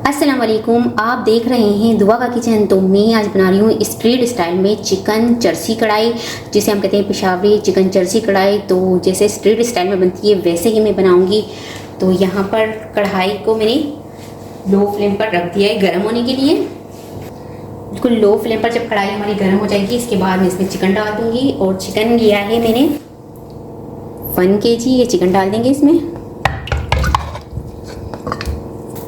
अस्सलाम वालेकुम, आप देख रहे हैं दुआ का किचन। तो मैं आज बना रही हूँ स्ट्रीट स्टाइल में चिकन चर्सी कढ़ाई, जिसे हम कहते हैं पेशावरी चिकन चर्सी कढ़ाई। तो जैसे स्ट्रीट स्टाइल में बनती है वैसे ही मैं बनाऊँगी। तो यहाँ पर कढ़ाई को मैंने लो फ्लेम पर रख दिया है गर्म होने के लिए। बिल्कुल लो फ्लेम पर जब कढ़ाई हमारी गर्म हो जाएगी, इसके बाद मैं इसमें चिकन डाल दूँगी। और चिकन लिया है मैंने 1 kg, ये चिकन डाल देंगे इसमें।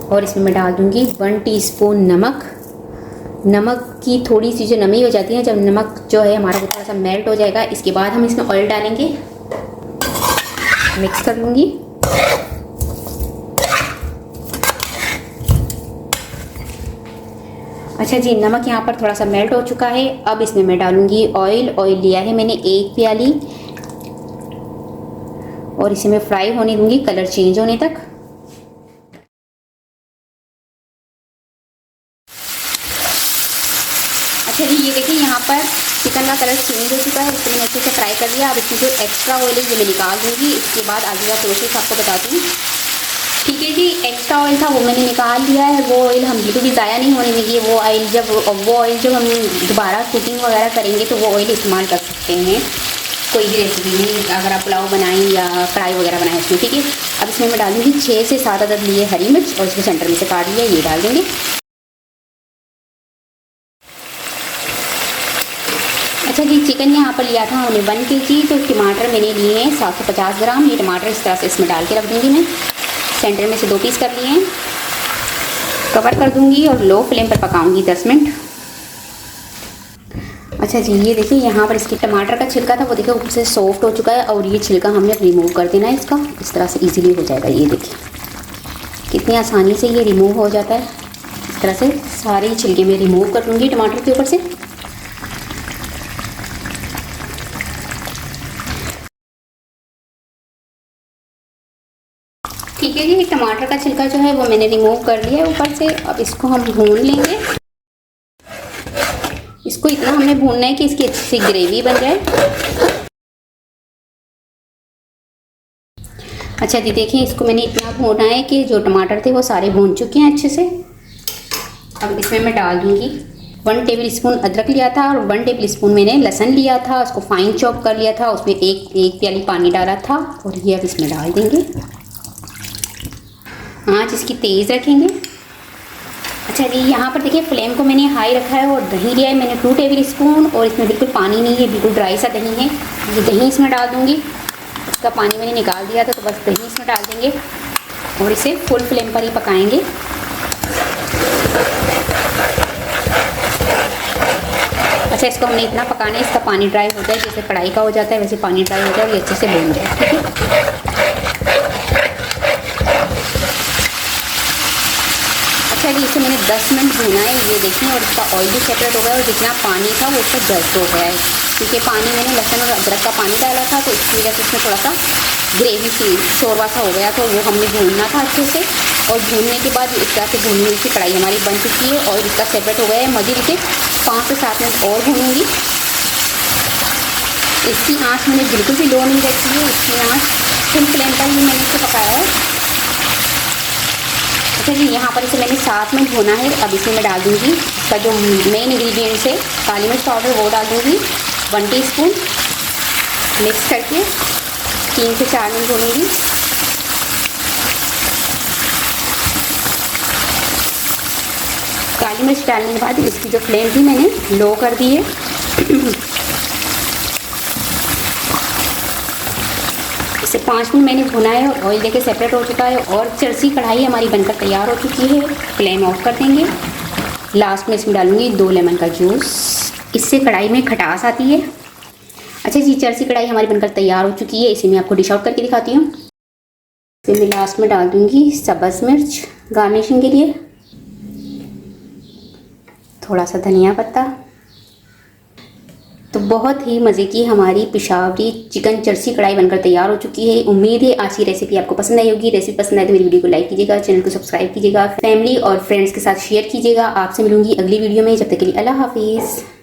और इसमें मैं डाल दूंगी 1 टीस्पून नमक। नमक की थोड़ी सी जो नमी हो जाती है, जब नमक जो है हमारा वो थोड़ा सा मेल्ट हो जाएगा, इसके बाद हम इसमें ऑयल डालेंगे। मिक्स कर लूँगी। अच्छा जी, नमक यहाँ पर थोड़ा सा मेल्ट हो चुका है। अब इसमें मैं डालूँगी ऑयल। ऑयल लिया है मैंने 1 प्याली और इसे मैं फ्राई होने दूँगी कलर चेंज होने तक। अच्छा जी, ये देखिए यहाँ पर चिकन का कलर चेंज हो चुका है। इसको मैंने अच्छे से फ्राई कर लिया। अब इसमें जो एक्स्ट्रा ऑयल है ये मैं निकाल दूँगी। इसके बाद आगे का प्रोसेस आपको बताती हूँ। ठीक है जी, एक्स्ट्रा ऑयल था वो मैंने निकाल लिया है। वो ऑयल हम बिल्कुल भी ज़ाया नहीं होने देंगे। वो ऑयल जब हम दोबारा कुकिंग वगैरह करेंगे तो वो ऑयल इस्तेमाल कर सकते हैं कोई भी रेसिपी में, अगर आप पुलाव बनाएं या कढ़ाई वगैरह बनाएं उसमें। ठीक है, अब इसमें मैं डालूँगी 6 से 7 अदद लिए हरी मिर्च और इसको सेंटर में से काट लिया, ये डाल देंगे। अच्छा जी, चिकन यहाँ पर लिया था हमने 1 kg। तो टमाटर मैंने लिए हैं 750 ग्राम। ये टमाटर इस तरह से इसमें डाल के रख दूँगी मैं। सेंटर में से 2 पीस कर लिए हैं। कवर कर दूँगी और लो फ्लेम पर पकाऊँगी 10 मिनट। अच्छा जी, ये देखिए यहाँ पर इसके टमाटर का छिलका था वो देखिए ऊपर से सॉफ्ट हो चुका है। और ये छिलका हमने रिमूव कर देना है इसका। इस तरह से ईजिली हो जाएगा। ये देखिए कितनी आसानी से ये रिमूव हो जाता है। इस तरह से सारे छिलके मैं रिमूव कर लूँगी टमाटर के ऊपर से। ठीक है जी, टमाटर का छिलका जो है वो मैंने रिमूव कर लिया है ऊपर से। अब इसको हम भून लेंगे। इसको इतना हमने भूनना है कि इसकी अच्छी सी ग्रेवी बन जाए। अच्छा जी, देखिए इसको मैंने इतना भूना है कि जो टमाटर थे वो सारे भून चुके हैं अच्छे से। अब इसमें मैं डाल दूँगी 1 टेबल स्पून अदरक लिया था और 1 टेबल स्पून मैंने लहसुन लिया था, उसको फाइन चॉप कर लिया था। उसमें एक प्याली पानी डाला था और ये अब इसमें डाल देंगे। आँच इसकी तेज़ रखेंगे। अच्छा जी, यहाँ पर देखिए फ्लेम को मैंने हाई रखा है। और दही लिया है मैंने 2 टेबल स्पून और इसमें बिल्कुल पानी नहीं है, बिल्कुल ड्राई सा दही है। ये दही इसमें डाल दूँगी। इसका पानी मैंने निकाल दिया था, तो बस दही इसमें डाल देंगे और इसे फुल फ्लेम पर ही पकाएंगे। अच्छा, इसको हमने इतना पकाना है इसका पानी ड्राई हो जाए, जैसे कढ़ाई का हो जाता है वैसे पानी ड्राई हो जाए और ये अच्छे से बन जाए। ठीक है, अच्छा जी, इसे मैंने 10 मिनट भूना है। ये देखिए, और इसका ऑयल भी सेपरेट हो गया और जितना पानी था वो उसका जस्ट हो गया है। क्योंकि पानी मैंने लहसुन और अदरक का पानी डाला था, तो इसकी वजह से इसमें थोड़ा सा ग्रेवी सी शोरवा सा हो गया। तो वो हमने भूनना था अच्छे से। और भूनने के बाद इस तरह से भूनी हुई सी कढ़ाई हमारी बन चुकी है और इसका सेपरेट हो गया है। मज़ीद इसे 5 से 7 मिनट और भूनूँगी। इसकी आँच मैंने बिल्कुल भी लो नहीं रखी है, इसकी आँच फुल फ्लेम पर ही मैंने इसे पकाया है। अच्छा जी, यहाँ पर इसे मैंने 7 मिनट भुना है। अब इसमें मैं डाल दूँगी इसका जो मेन इंग्रेडिएंट्स है, काली मिर्च पाउडर, वो डाल दूँगी 1 टीस्पून। मिक्स करके 3 से 4 मिनट भूनूँगी। काली मिर्च डालने के बाद इसकी जो फ्लेम थी मैंने लो कर दी है। इसे 5 मिनट मैंने भुना है और ऑयल देके सेपरेट हो चुका है और चर्सी कढ़ाई हमारी बनकर तैयार हो चुकी है। फ्लेम ऑफ कर देंगे। लास्ट में इसमें डालूंगी 2 लेमन का जूस। इससे कढ़ाई में खटास आती है। अच्छा जी, चर्सी कढ़ाई हमारी बनकर तैयार हो चुकी है। इसे मैं आपको डिश आउट करके दिखाती हूँ। फिर मैं लास्ट में डाल दूँगी सब्ज़ मिर्च गार्निशिंग के लिए, थोड़ा सा धनिया पत्ता। तो बहुत ही मज़े की हमारी पेशावरी चिकन चर्सी कढ़ाई बनकर तैयार हो चुकी है। उम्मीद है आज की रेसिपी आपको पसंद आई होगी। रेसिपी पसंद आए तो मेरी वीडियो को लाइक कीजिएगा, चैनल को सब्सक्राइब कीजिएगा, फैमिली और फ्रेंड्स के साथ शेयर कीजिएगा। आपसे मिलूंगी अगली वीडियो में। जब तक के लिए अल्लाह हाफिज़।